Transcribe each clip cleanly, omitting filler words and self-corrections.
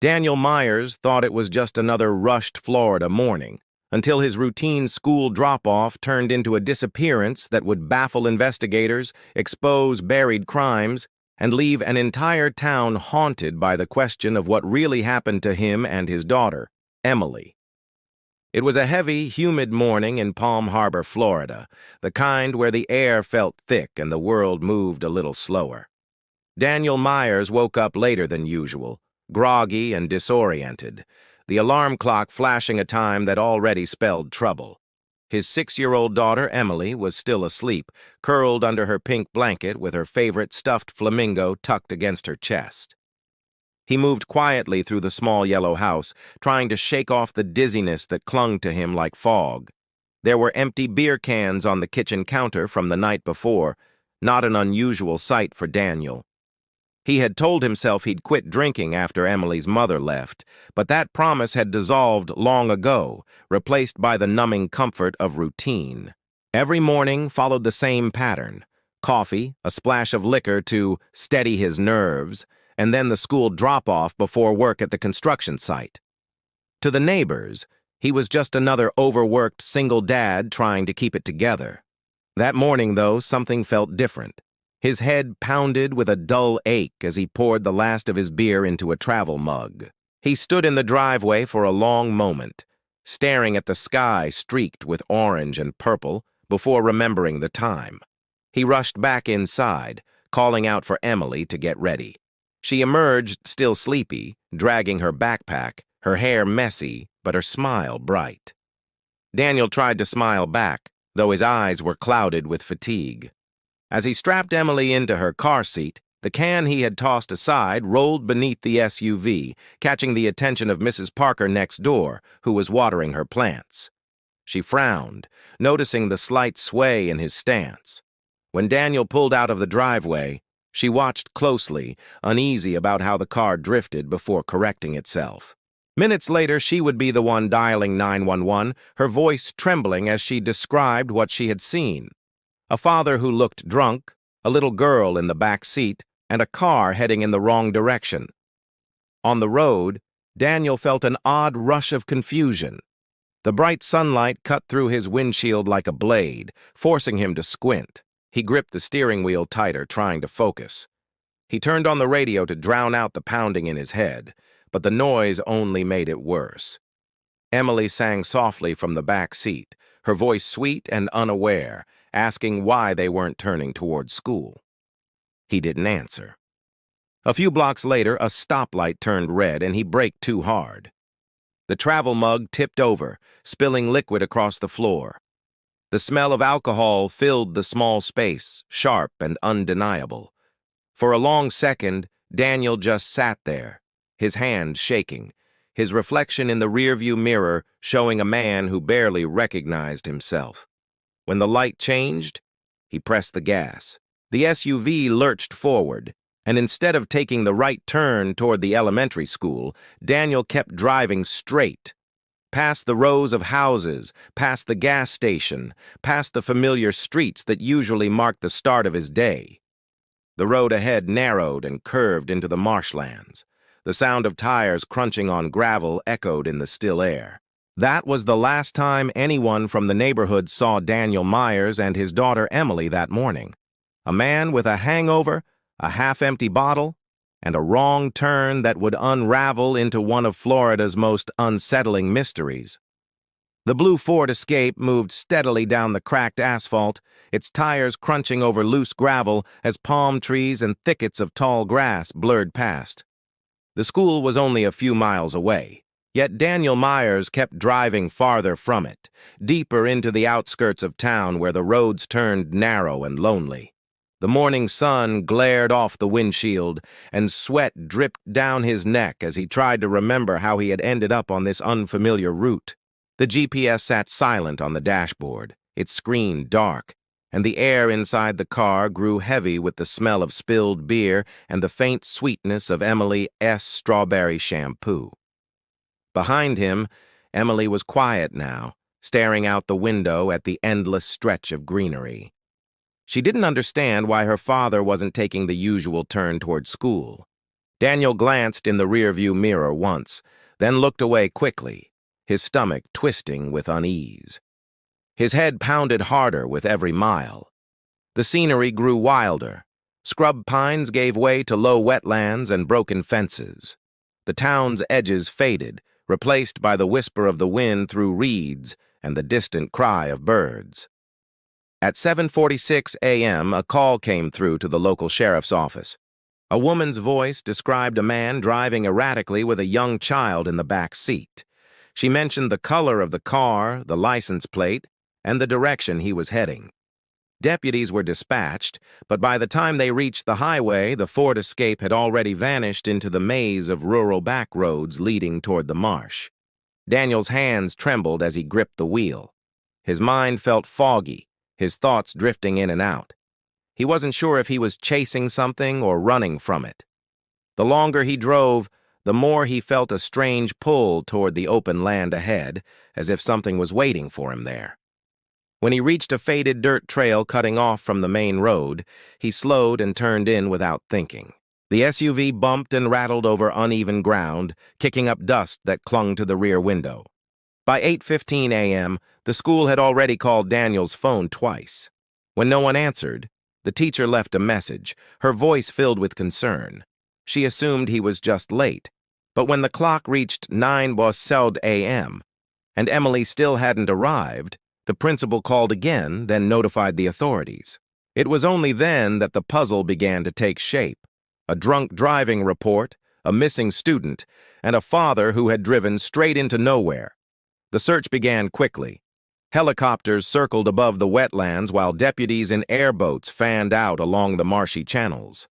Daniel Myers thought it was just another rushed Florida morning, until his routine school drop-off turned into a disappearance that would baffle investigators, expose buried crimes, and leave an entire town haunted by the question of what really happened to him and his daughter, Emily. It was a heavy, humid morning in Palm Harbor, Florida, the kind where the air felt thick and the world moved a little slower. Daniel Myers woke up later than usual, groggy and disoriented, the alarm clock flashing a time that already spelled trouble. His 6-year-old daughter, Emily, was still asleep, curled under her pink blanket with her favorite stuffed flamingo tucked against her chest. He moved quietly through the small yellow house, trying to shake off the dizziness that clung to him like fog. There were empty beer cans on the kitchen counter from the night before, not an unusual sight for Daniel. He had told himself he'd quit drinking after Emily's mother left, but that promise had dissolved long ago, replaced by the numbing comfort of routine. Every morning followed the same pattern: coffee, a splash of liquor to steady his nerves, and then the school drop-off before work at the construction site. To the neighbors, he was just another overworked single dad trying to keep it together. That morning, though, something felt different. His head pounded with a dull ache as he poured the last of his beer into a travel mug. He stood in the driveway for a long moment, staring at the sky streaked with orange and purple before remembering the time. He rushed back inside, calling out for Emily to get ready. She emerged, still sleepy, dragging her backpack, her hair messy, but her smile bright. Daniel tried to smile back, though his eyes were clouded with fatigue. As he strapped Emily into her car seat, the can he had tossed aside rolled beneath the SUV, catching the attention of Mrs. Parker next door, who was watering her plants. She frowned, noticing the slight sway in his stance. When Daniel pulled out of the driveway, she watched closely, uneasy about how the car drifted before correcting itself. Minutes later, she would be the one dialing 911, her voice trembling as she described what she had seen. A father who looked drunk, a little girl in the back seat, and a car heading in the wrong direction. On the road, Daniel felt an odd rush of confusion. The bright sunlight cut through his windshield like a blade, forcing him to squint. He gripped the steering wheel tighter, trying to focus. He turned on the radio to drown out the pounding in his head, but the noise only made it worse. Emily sang softly from the back seat, her voice sweet and unaware, asking why they weren't turning toward school. He didn't answer. A few blocks later, a stoplight turned red and he braked too hard. The travel mug tipped over, spilling liquid across the floor. The smell of alcohol filled the small space, sharp and undeniable. For a long second, Daniel just sat there, his hand shaking, his reflection in the rearview mirror showing a man who barely recognized himself. When the light changed, he pressed the gas. The SUV lurched forward, and instead of taking the right turn toward the elementary school, Daniel kept driving straight, past the rows of houses, past the gas station, past the familiar streets that usually marked the start of his day. The road ahead narrowed and curved into the marshlands. The sound of tires crunching on gravel echoed in the still air. That was the last time anyone from the neighborhood saw Daniel Myers and his daughter Emily that morning. A man with a hangover, a half-empty bottle, and a wrong turn that would unravel into one of Florida's most unsettling mysteries. The blue Ford Escape moved steadily down the cracked asphalt, its tires crunching over loose gravel as palm trees and thickets of tall grass blurred past. The school was only a few miles away. Yet Daniel Myers kept driving farther from it, deeper into the outskirts of town where the roads turned narrow and lonely. The morning sun glared off the windshield, and sweat dripped down his neck as he tried to remember how he had ended up on this unfamiliar route. The GPS sat silent on the dashboard, its screen dark, and the air inside the car grew heavy with the smell of spilled beer and the faint sweetness of Emily's strawberry shampoo. Behind him, Emily was quiet now, staring out the window at the endless stretch of greenery. She didn't understand why her father wasn't taking the usual turn toward school. Daniel glanced in the rearview mirror once, then looked away quickly, his stomach twisting with unease. His head pounded harder with every mile. The scenery grew wilder. Scrub pines gave way to low wetlands and broken fences. The town's edges faded, replaced by the whisper of the wind through reeds and the distant cry of birds. At 7:46 a.m., a call came through to the local sheriff's office. A woman's voice described a man driving erratically with a young child in the back seat. She mentioned the color of the car, the license plate, and the direction he was heading. Deputies were dispatched, but by the time they reached the highway, the Ford Escape had already vanished into the maze of rural back roads leading toward the marsh. Daniel's hands trembled as he gripped the wheel. His mind felt foggy, his thoughts drifting in and out. He wasn't sure if he was chasing something or running from it. The longer he drove, the more he felt a strange pull toward the open land ahead, as if something was waiting for him there. When he reached a faded dirt trail cutting off from the main road, he slowed and turned in without thinking. The SUV bumped and rattled over uneven ground, kicking up dust that clung to the rear window. By 8:15 a.m., the school had already called Daniel's phone twice. When no one answered, the teacher left a message, her voice filled with concern. She assumed he was just late, but when the clock reached 9:00 a.m. and Emily still hadn't arrived, the principal called again, then notified the authorities. It was only then that the puzzle began to take shape. A drunk driving report, a missing student, and a father who had driven straight into nowhere. The search began quickly. Helicopters circled above the wetlands while deputies in airboats fanned out along the marshy channels.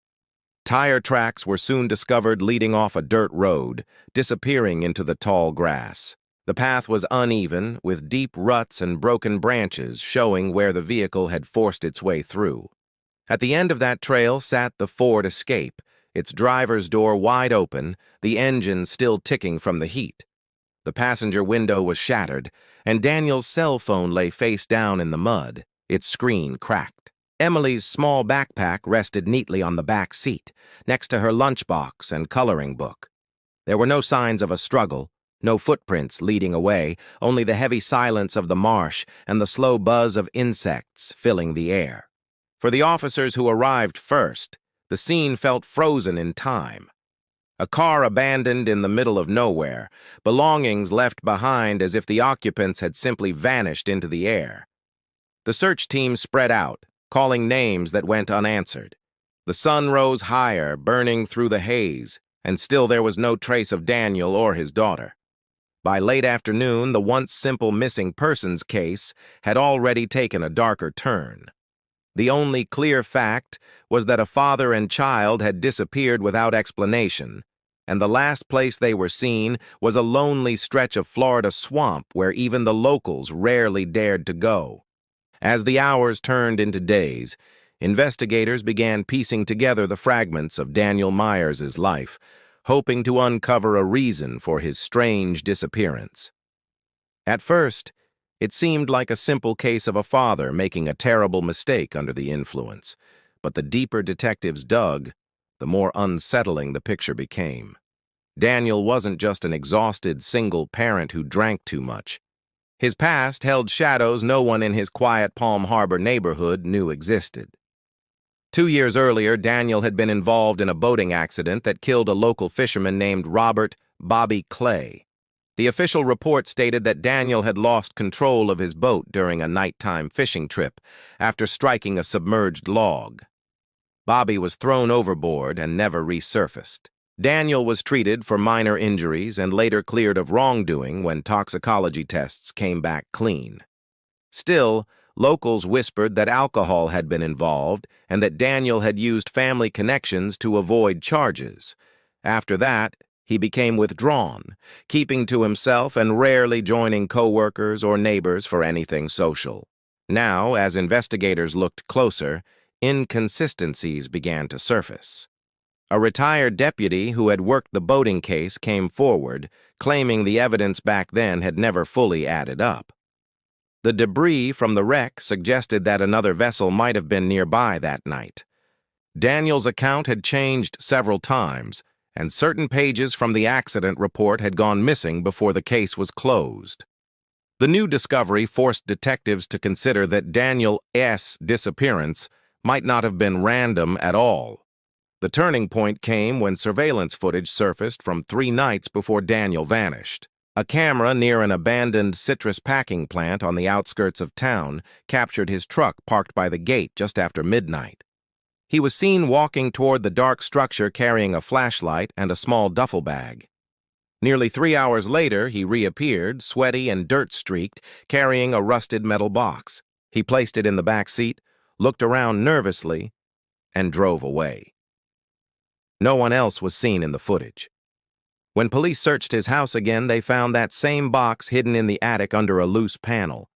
Tire tracks were soon discovered leading off a dirt road, disappearing into the tall grass. The path was uneven, with deep ruts and broken branches showing where the vehicle had forced its way through. At the end of that trail sat the Ford Escape, its driver's door wide open, the engine still ticking from the heat. The passenger window was shattered, and Daniel's cell phone lay face down in the mud, its screen cracked. Emily's small backpack rested neatly on the back seat, next to her lunchbox and coloring book. There were no signs of a struggle, no footprints leading away, only the heavy silence of the marsh and the slow buzz of insects filling the air. For the officers who arrived first, the scene felt frozen in time. A car abandoned in the middle of nowhere, belongings left behind as if the occupants had simply vanished into the air. The search team spread out, calling names that went unanswered. The sun rose higher, burning through the haze, and still there was no trace of Daniel or his daughter. By late afternoon, the once simple missing persons case had already taken a darker turn. The only clear fact was that a father and child had disappeared without explanation, and the last place they were seen was a lonely stretch of Florida swamp where even the locals rarely dared to go. As the hours turned into days, investigators began piecing together the fragments of Daniel Myers's life, hoping to uncover a reason for his strange disappearance. At first, it seemed like a simple case of a father making a terrible mistake under the influence, but the deeper detectives dug, the more unsettling the picture became. Daniel wasn't just an exhausted single parent who drank too much. His past held shadows no one in his quiet Palm Harbor neighborhood knew existed. 2 years earlier, Daniel had been involved in a boating accident that killed a local fisherman named Robert "Bobby" Clay. The official report stated that Daniel had lost control of his boat during a nighttime fishing trip after striking a submerged log. Bobby was thrown overboard and never resurfaced. Daniel was treated for minor injuries and later cleared of wrongdoing when toxicology tests came back clean. Still, locals whispered that alcohol had been involved and that Daniel had used family connections to avoid charges. After that, he became withdrawn, keeping to himself and rarely joining coworkers or neighbors for anything social. Now, as investigators looked closer, inconsistencies began to surface. A retired deputy who had worked the boating case came forward, claiming the evidence back then had never fully added up. The debris from the wreck suggested that another vessel might have been nearby that night. Daniel's account had changed several times, and certain pages from the accident report had gone missing before the case was closed. The new discovery forced detectives to consider that Daniel's disappearance might not have been random at all. The turning point came when surveillance footage surfaced from 3 nights before Daniel vanished. A camera near an abandoned citrus packing plant on the outskirts of town captured his truck parked by the gate just after midnight. He was seen walking toward the dark structure carrying a flashlight and a small duffel bag. Nearly 3 hours later, he reappeared, sweaty and dirt-streaked, carrying a rusted metal box. He placed it in the back seat, looked around nervously, and drove away. No one else was seen in the footage. When police searched his house again, they found that same box hidden in the attic under a loose panel.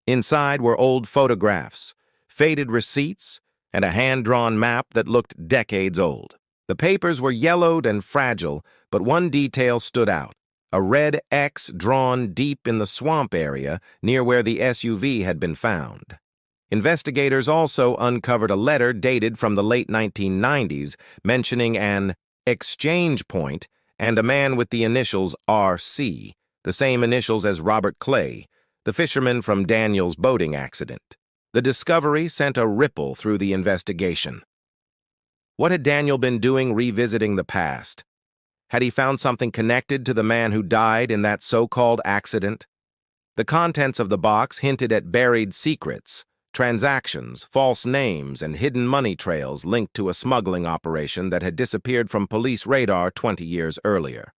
Inside were old photographs, faded receipts, and a hand-drawn map that looked decades old. The papers were yellowed and fragile, but one detail stood out: a red X drawn deep in the swamp area near where the SUV had been found. Investigators also uncovered a letter dated from the late 1990s mentioning an exchange point and a man with the initials RC, the same initials as Robert Clay, the fisherman from Daniel's boating accident. The discovery sent a ripple through the investigation. What had Daniel been doing revisiting the past? Had he found something connected to the man who died in that so-called accident? The contents of the box hinted at buried secrets, transactions, false names, and hidden money trails linked to a smuggling operation that had disappeared from police radar 20 years earlier.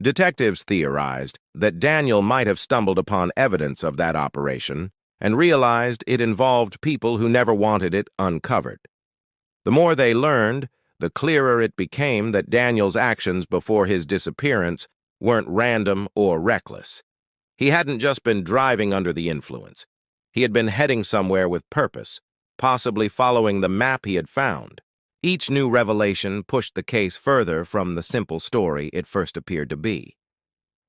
Detectives theorized that Daniel might have stumbled upon evidence of that operation and realized it involved people who never wanted it uncovered. The more they learned, the clearer it became that Daniel's actions before his disappearance weren't random or reckless. He hadn't just been driving under the influence. He had been heading somewhere with purpose, possibly following the map he had found. Each new revelation pushed the case further from the simple story it first appeared to be.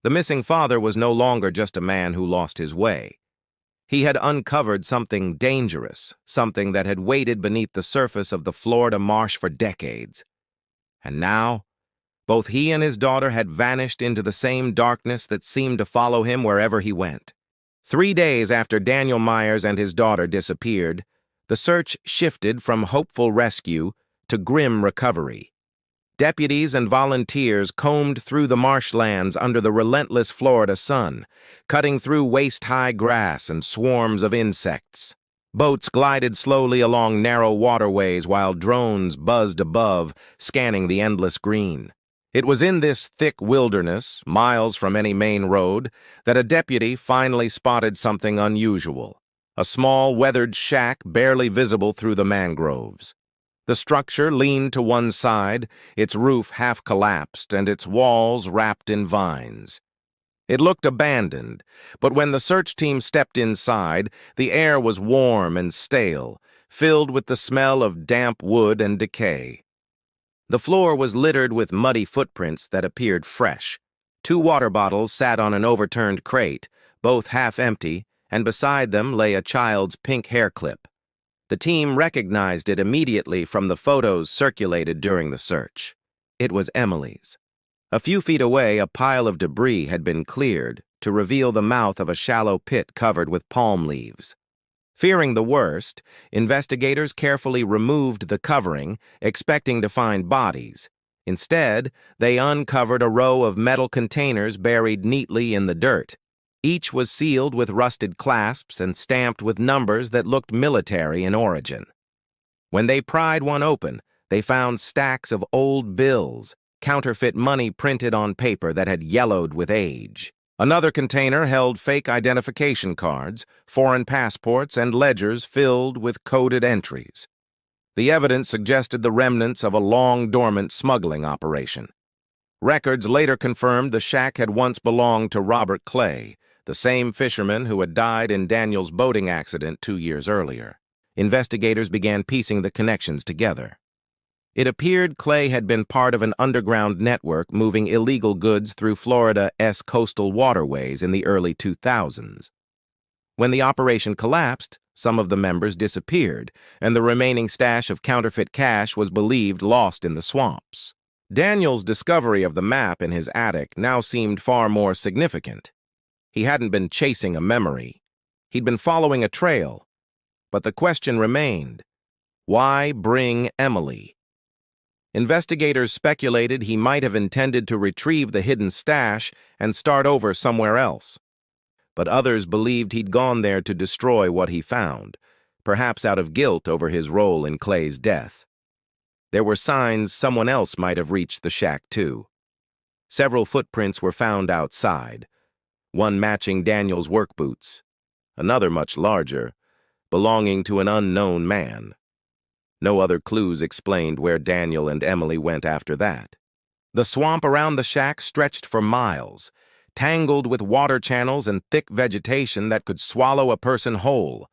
The missing father was no longer just a man who lost his way. He had uncovered something dangerous, something that had waited beneath the surface of the Florida marsh for decades. And now, both he and his daughter had vanished into the same darkness that seemed to follow him wherever he went. 3 days after Daniel Myers and his daughter disappeared, the search shifted from hopeful rescue to grim recovery. Deputies and volunteers combed through the marshlands under the relentless Florida sun, cutting through waist-high grass and swarms of insects. Boats glided slowly along narrow waterways while drones buzzed above, scanning the endless green. It was in this thick wilderness, miles from any main road, that a deputy finally spotted something unusual: a small, weathered shack barely visible through the mangroves. The structure leaned to one side, its roof half collapsed, and its walls wrapped in vines. It looked abandoned, but when the search team stepped inside, the air was warm and stale, filled with the smell of damp wood and decay. The floor was littered with muddy footprints that appeared fresh. 2 water bottles sat on an overturned crate, both half empty, and beside them lay a child's pink hair clip. The team recognized it immediately from the photos circulated during the search. It was Emily's. A few feet away, a pile of debris had been cleared to reveal the mouth of a shallow pit covered with palm leaves. Fearing the worst, investigators carefully removed the covering, expecting to find bodies. Instead, they uncovered a row of metal containers buried neatly in the dirt. Each was sealed with rusted clasps and stamped with numbers that looked military in origin. When they pried one open, they found stacks of old bills, counterfeit money printed on paper that had yellowed with age. Another container held fake identification cards, foreign passports, and ledgers filled with coded entries. The evidence suggested the remnants of a long-dormant smuggling operation. Records later confirmed the shack had once belonged to Robert Clay, the same fisherman who had died in Daniel's boating accident 2 years earlier. Investigators began piecing the connections together. It appeared Clay had been part of an underground network moving illegal goods through Florida's coastal waterways in the early 2000s. When the operation collapsed, some of the members disappeared, and the remaining stash of counterfeit cash was believed lost in the swamps. Daniel's discovery of the map in his attic now seemed far more significant. He hadn't been chasing a memory. He'd been following a trail. But the question remained, why bring Emily? Investigators speculated he might have intended to retrieve the hidden stash and start over somewhere else. But others believed he'd gone there to destroy what he found, perhaps out of guilt over his role in Clay's death. There were signs someone else might have reached the shack too. Several footprints were found outside, one matching Daniel's work boots, another much larger, belonging to an unknown man. No other clues explained where Daniel and Emily went after that. The swamp around the shack stretched for miles, tangled with water channels and thick vegetation that could swallow a person whole.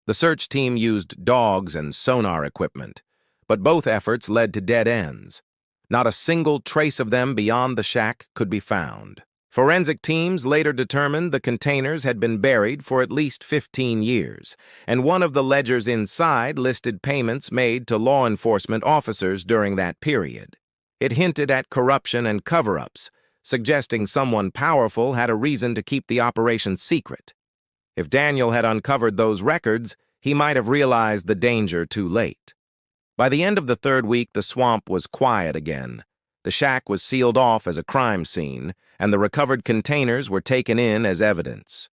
The search team used dogs and sonar equipment, but both efforts led to dead ends. Not a single trace of them beyond the shack could be found. Forensic teams later determined the containers had been buried for at least 15 years, and one of the ledgers inside listed payments made to law enforcement officers during that period. It hinted at corruption and cover-ups, suggesting someone powerful had a reason to keep the operation secret. If Daniel had uncovered those records, he might have realized the danger too late. By the end of the third week, the swamp was quiet again. The shack was sealed off as a crime scene, and the recovered containers were taken in as evidence.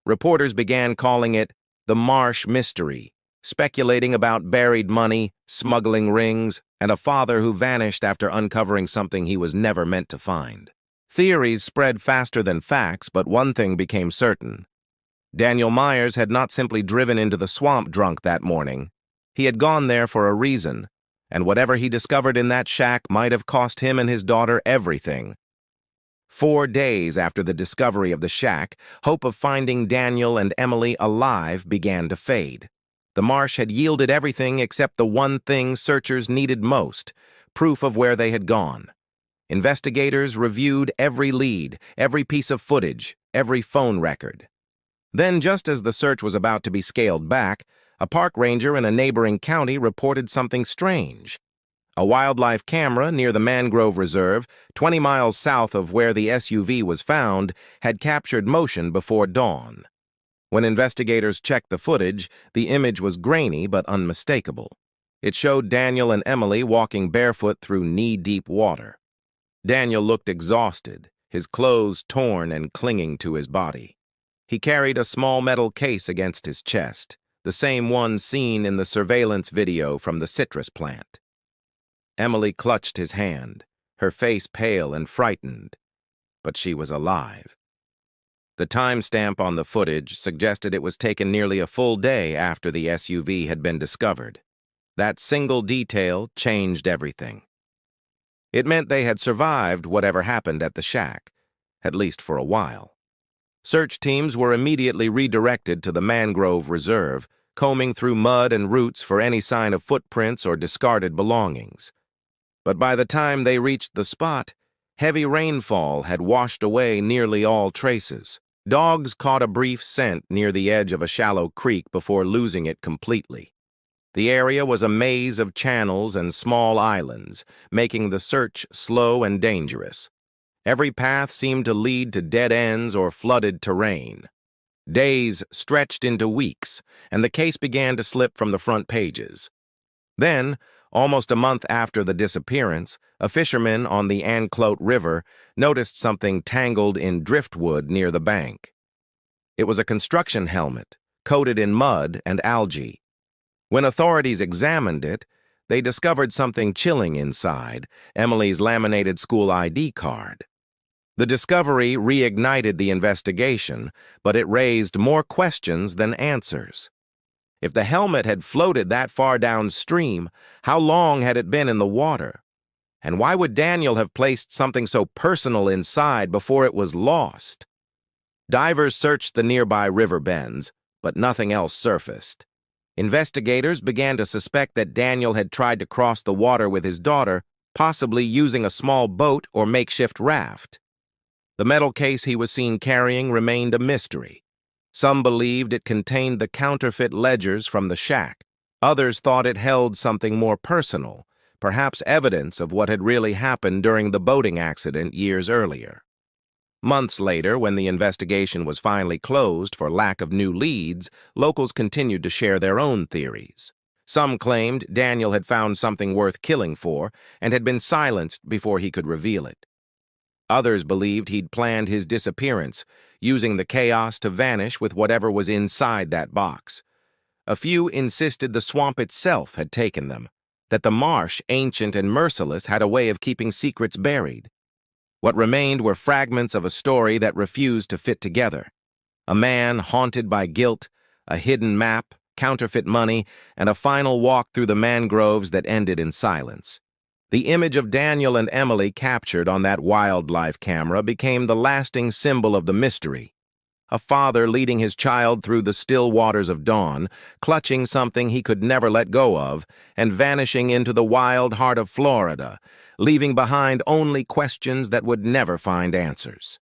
Reporters began calling it the Marsh Mystery, speculating about buried money, smuggling rings, and a father who vanished after uncovering something he was never meant to find. Theories spread faster than facts, but one thing became certain. Daniel Myers had not simply driven into the swamp drunk that morning. He had gone there for a reason, and whatever he discovered in that shack might have cost him and his daughter everything. 4 days after the discovery of the shack, hope of finding Daniel and Emily alive began to fade. The marsh had yielded everything except the one thing searchers needed most, proof of where they had gone. Investigators reviewed every lead, every piece of footage, every phone record. Then, just as the search was about to be scaled back, a park ranger in a neighboring county reported something strange. A wildlife camera near the mangrove reserve, 20 miles south of where the SUV was found, had captured motion before dawn. When investigators checked the footage, the image was grainy but unmistakable. It showed Daniel and Emily walking barefoot through knee-deep water. Daniel looked exhausted, his clothes torn and clinging to his body. He carried a small metal case against his chest, the same one seen in the surveillance video from the citrus plant. Emily clutched his hand, her face pale and frightened, but she was alive. The timestamp on the footage suggested it was taken nearly a full day after the SUV had been discovered. That single detail changed everything. It meant they had survived whatever happened at the shack, at least for a while. Search teams were immediately redirected to the mangrove reserve, combing through mud and roots for any sign of footprints or discarded belongings. But by the time they reached the spot, heavy rainfall had washed away nearly all traces. Dogs caught a brief scent near the edge of a shallow creek before losing it completely. The area was a maze of channels and small islands, making the search slow and dangerous. Every path seemed to lead to dead ends or flooded terrain. Days stretched into weeks, and the case began to slip from the front pages. Then, almost a month after the disappearance, a fisherman on the Anclote River noticed something tangled in driftwood near the bank. It was a construction helmet, coated in mud and algae. When authorities examined it, they discovered something chilling inside, Emily's laminated school ID card. The discovery reignited the investigation, but it raised more questions than answers. If the helmet had floated that far downstream, how long had it been in the water? And why would Daniel have placed something so personal inside before it was lost? Divers searched the nearby river bends, but nothing else surfaced. Investigators began to suspect that Daniel had tried to cross the water with his daughter, possibly using a small boat or makeshift raft. The metal case he was seen carrying remained a mystery. Some believed it contained the counterfeit ledgers from the shack. Others thought it held something more personal, perhaps evidence of what had really happened during the boating accident years earlier. Months later, when the investigation was finally closed for lack of new leads, locals continued to share their own theories. Some claimed Daniel had found something worth killing for and had been silenced before he could reveal it. Others believed he'd planned his disappearance, using the chaos to vanish with whatever was inside that box. A few insisted the swamp itself had taken them, that the marsh, ancient and merciless, had a way of keeping secrets buried. What remained were fragments of a story that refused to fit together. A man haunted by guilt, a hidden map, counterfeit money, and a final walk through the mangroves that ended in silence. The image of Daniel and Emily captured on that wildlife camera became the lasting symbol of the mystery. A father leading his child through the still waters of dawn, clutching something he could never let go of, and vanishing into the wild heart of Florida, leaving behind only questions that would never find answers.